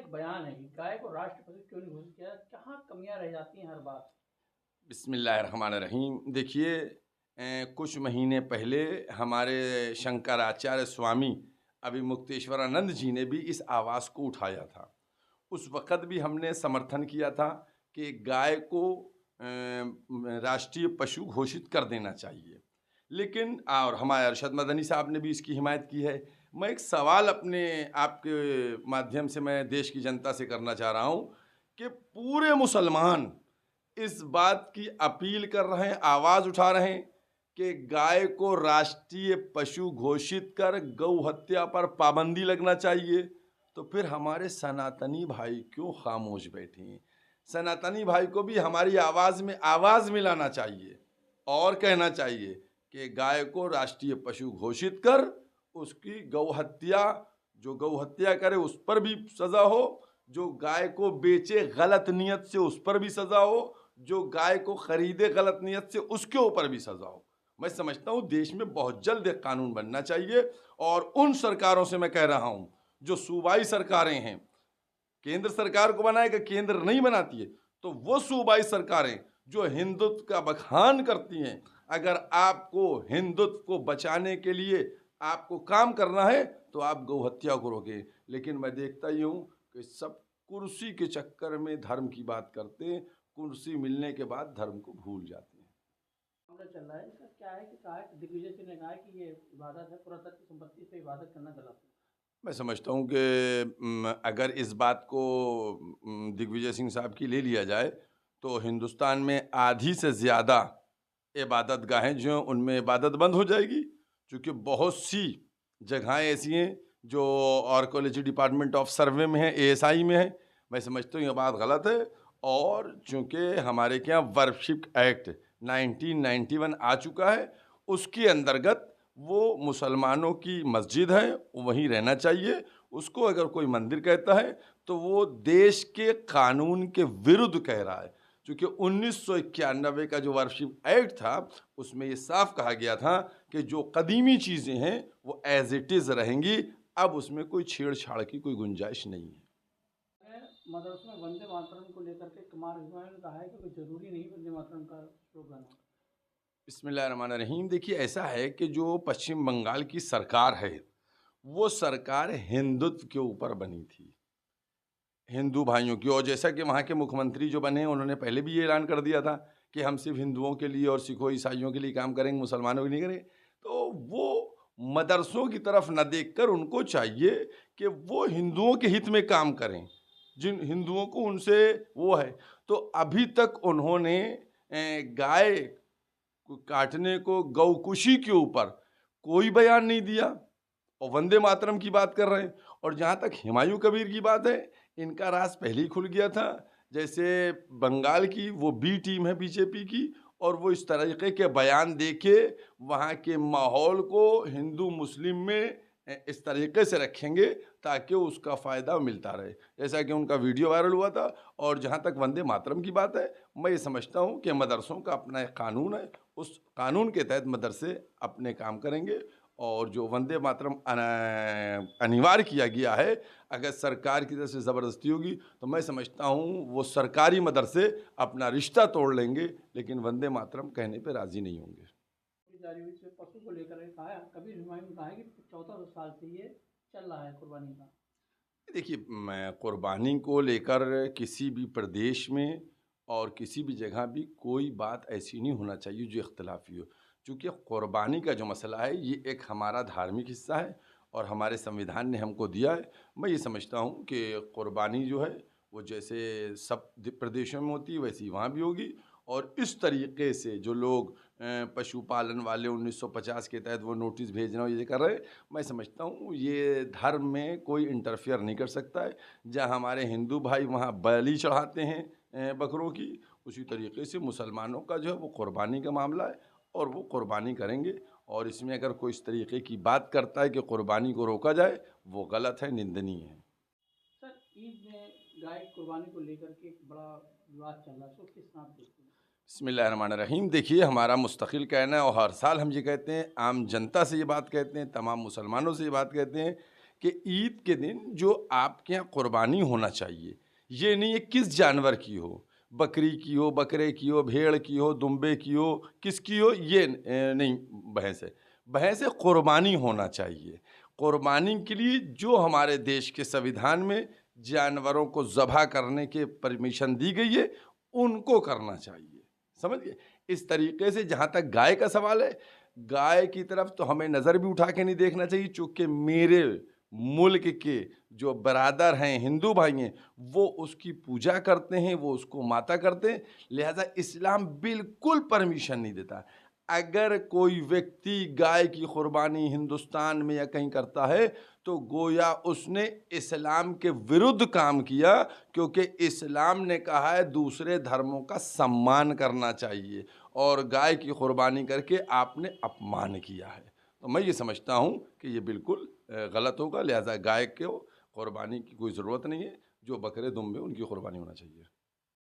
एक बयान है कि गाय को राष्ट्र पशु क्यों नहीं घोषित किया, कहाँ कमियां रह जाती हैं हर बार। बिस्मिल्लाहिर्रहमानिर्रहीम। देखिए, कुछ महीने पहले हमारे शंकराचार्य स्वामी अभिमुक्तेश्वरानंद जी ने भी इस आवाज़ को उठाया था। उस वक़्त भी हमने समर्थन किया था कि गाय को राष्ट्रीय पशु घोषित कर देना चाहिए। लेकिन और हमारे अरशद मदनी साहब ने भी इसकी हिमायत की है। मैं एक सवाल अपने आपके माध्यम से मैं देश की जनता से करना चाह रहा हूँ कि पूरे मुसलमान इस बात की अपील कर रहे हैं, आवाज़ उठा रहे हैं कि गाय को राष्ट्रीय पशु घोषित कर गौ हत्या पर पाबंदी लगना चाहिए। तो फिर हमारे सनातनी भाई क्यों खामोश बैठे हैं? सनातनी भाई को भी हमारी आवाज़ में आवाज़ मिलाना चाहिए और कहना चाहिए कि गाय को राष्ट्रीय पशु घोषित कर उसकी गौ हत्या, जो गौ हत्या करे उस पर भी सज़ा हो, जो गाय को बेचे गलत नियत से उस पर भी सज़ा हो, जो गाय को खरीदे गलत नियत से उसके ऊपर भी सज़ा हो। मैं समझता हूँ देश में बहुत जल्द एक कानून बनना चाहिए और उन सरकारों से मैं कह रहा हूँ जो सूबाई सरकारें हैं, केंद्र सरकार को बनाएगा, केंद्र नहीं बनाती है, तो वो सूबाई सरकारें जो हिंदुत्व का बखान करती हैं, अगर आपको हिंदुत्व को बचाने के लिए आपको काम करना है तो आप गौ हत्या को रोकें। लेकिन मैं देखता ही हूँ कि सब कुर्सी के चक्कर में धर्म की बात करते हैं, कुर्सी मिलने के बाद धर्म को भूल जाते हैं। मामला चल रहा है इसका क्या है कि कहा है कि दिग्विजय सिंह ने कहा है कि ये इबादत है, पुरातत्व संपत्ति से इबादत करना गलत है। मैं समझता हूँ कि अगर इस बात को दिग्विजय सिंह साहब की ले लिया जाए तो हिंदुस्तान में आधी से ज़्यादा इबादत गाहें जो हैं उनमें इबादत बंद हो जाएगी, क्योंकि बहुत सी जगहें ऐसी हैं जो आर्कोलॉजी डिपार्टमेंट ऑफ सर्वे में है, एएसआई में है। मैं समझता हूँ ये बात गलत है। और चूँकि हमारे के यहाँ वर्शिप एक्ट 1991 आ चुका है, उसके अंतर्गत वो मुसलमानों की मस्जिद है, वहीं रहना चाहिए। उसको अगर कोई मंदिर कहता है तो वो देश के कानून के विरुद्ध कह रहा है, क्योंकि 1991 का जो वर्शिप एक्ट था उसमें ये साफ कहा गया था कि जो कदीमी चीज़ें हैं वो एज इट इज़ रहेंगी, अब उसमें कोई छेड़छाड़ की कोई गुंजाइश नहीं है। मदरसों में वंदे मातरम को लेकर के कुमार हुमायूं ने कहा है कि कोई जरूरी नहीं वंदे मातरम का श्लोक गाना। बिस्मिल्लाहिर्रहमानिर्रहीम। देखिए, ऐसा है कि जो पश्चिम बंगाल की सरकार है वो सरकार हिंदुत्व के ऊपर बनी थी, हिंदू भाइयों की। और जैसा कि वहाँ के मुख्यमंत्री जो बने उन्होंने पहले भी ये ऐलान कर दिया था कि हम सिर्फ हिंदुओं के लिए और सिखों ईसाइयों के लिए काम करेंगे, मुसलमानों के लिए नहीं करेंगे। तो वो मदरसों की तरफ न देखकर उनको चाहिए कि वो हिंदुओं के हित में काम करें, जिन हिंदुओं को उनसे वो है। तो अभी तक उन्होंने गाय को काटने को, गौकुशी के ऊपर कोई बयान नहीं दिया और वंदे मातरम की बात कर रहे हैं। और जहाँ तक हुमायूं कबीर की बात है, इनका राज पहले ही खुल गया था। जैसे बंगाल की वो बी टीम है बीजेपी की, और वो इस तरीके के बयान देके वहाँ के माहौल को हिंदू मुस्लिम में इस तरीके से रखेंगे ताकि उसका फ़ायदा मिलता रहे, जैसा कि उनका वीडियो वायरल हुआ था। और जहाँ तक वंदे मातरम की बात है, मैं ये समझता हूँ कि मदरसों का अपना एक कानून है, उस कानून के तहत मदरसे अपने काम करेंगे। और जो वंदे मातरम अनिवार्य किया गया है, अगर सरकार की तरफ से ज़बरदस्ती होगी तो मैं समझता हूँ वो सरकारी मदरसे अपना रिश्ता तोड़ लेंगे, लेकिन वंदे मातरम कहने पे राज़ी नहीं होंगे। जारी हुई से पशु को लेकर के कहा है, कबीर हुमायूं ने कहा है कि 1400 साल से ये चल रहा है कुर्बानी का। देखिए, मैं कुर्बानी को लेकर किसी भी प्रदेश में और किसी भी जगह भी कोई बात ऐसी नहीं होना चाहिए जो इख्तलाफी हो, क्योंकि कुर्बानी का जो मसला है ये एक हमारा धार्मिक हिस्सा है और हमारे संविधान ने हमको दिया है। मैं ये समझता हूँ कि कुर्बानी जो है वो जैसे सब प्रदेशों में होती है वैसी ही वहाँ भी होगी। और इस तरीके से जो लोग पशुपालन वाले 1950 के तहत वो नोटिस भेजना ये कर रहे हैं, मैं समझता हूँ ये धर्म में कोई इंटरफेयर नहीं कर सकता है। जहाँ हमारे हिंदू भाई वहाँ बलि चढ़ाते हैं बकरों की, उसी तरीके से मुसलमानों का जो है वो कुर्बानी का मामला है और वो कुर्बानी करेंगे। और इसमें अगर कोई इस तरीके की बात करता है कि कुर्बानी को रोका जाए, वो गलत है, निंदनीय है। सर, ईद में गाय की कुर्बानी को लेकर के एक बड़ा विवाद चल रहा है, तो किस तरह आप देखते हैं। बिस्मिल्लाहिर्रहमानिर्रहीम। देखिए, हमारा मुस्तकिल कहना है और हर साल हम ये कहते हैं, आम जनता से ये बात कहते हैं, तमाम मुसलमानों से ये बात कहते हैं कि ईद के दिन जो आपके यहाँ कुर्बानी होना चाहिए, ये नहीं है किस जानवर की हो, बकरी की हो, बकरे की हो, भेड़ की हो, दुम्बे की हो, किसकी हो, ये नहीं भैंस है। भैंस है, कुर्बानी होना चाहिए। कुर्बानी के लिए जो हमारे देश के संविधान में जानवरों को ज़बह करने के परमिशन दी गई है, उनको करना चाहिए। समझ गए? इस तरीके से जहाँ तक गाय का सवाल है, गाय की तरफ तो हमें नज़र भी उठा के नहीं देखना चाहिए, चूँकि मेरे मुल्क के जो बरादर हैं, हिंदू भाई हैं, वो उसकी पूजा करते हैं, वो उसको माता करते हैं, लिहाजा इस्लाम बिल्कुल परमिशन नहीं देता। अगर कोई व्यक्ति गाय की कुर्बानी हिंदुस्तान में या कहीं करता है तो गोया उसने इस्लाम के विरुद्ध काम किया, क्योंकि इस्लाम ने कहा है दूसरे धर्मों का सम्मान करना चाहिए और गाय की कुर्बानी करके आपने अपमान किया है। तो मैं ये समझता हूँ कि ये बिल्कुल गलत होगा, लिहाजा गाय को कुर्बानी की कोई ज़रूरत नहीं है। जो बकरे दुम्बे उनकी कुर्बानी होना चाहिए।